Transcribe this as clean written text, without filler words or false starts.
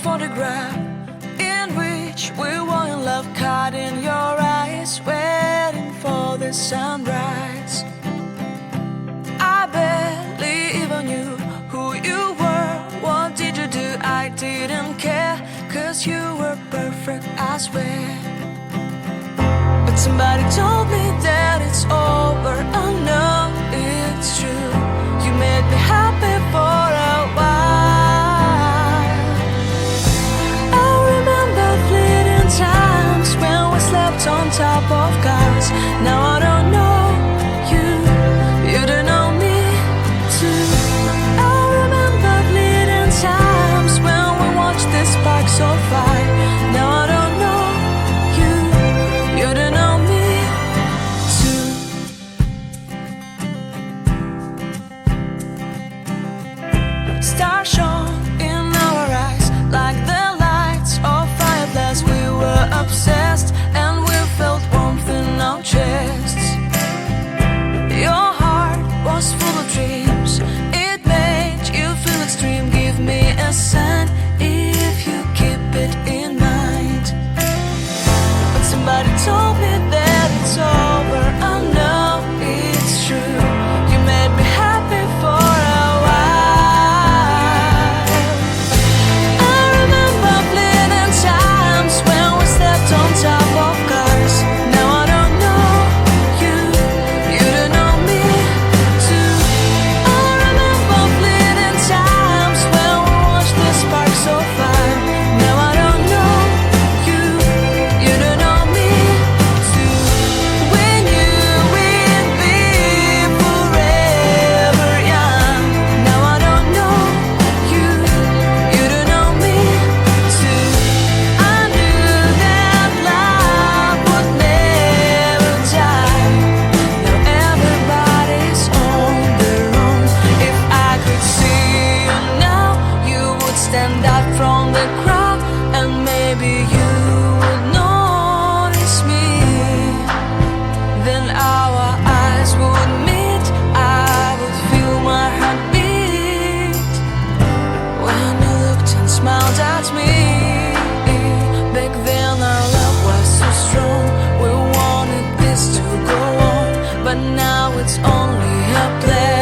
photograph in which we were in love, caught in your eyes, waiting for the sunrise. I barely even knew who you were. What did you do? I didn't care, 'cause you were perfect, I swear. But somebody told me that it's over. Oh no, it's true. You made me happy for a while. I remember fleeting times when we slept on top of cars. Now I don't know you, you don't know me too. I remember fleeting times when we watched the sparks of fire. Now I don't know you, you don't know me too. Stars shone in our eyes like the lights of fireflies. We were obsessed and we felt warmth in our chests. Your heart was full of dreams, it made you feel extreme. Give me a sign if you keep it in mind. But somebody told me that it's over. I know it's true. You made me happy for a while. I remember fleeting times when we slept on top of cars. Now I don't know you, you don't know me too. I remember fleeting times when we watched the sparks of fire. Now I don't know you, you don't know me too. We knew we'd be forever young. Now I don't know you, you don't know me too. I knew that love would never die. Now everybody's on their own. If I could see you now, you would stand out from the crowd, and maybe you would notice me. Then our eyes would meet, I would feel my heart beat when you looked and smiled at me. Back then our love was so strong, we wanted this to go on, but now it's only a play.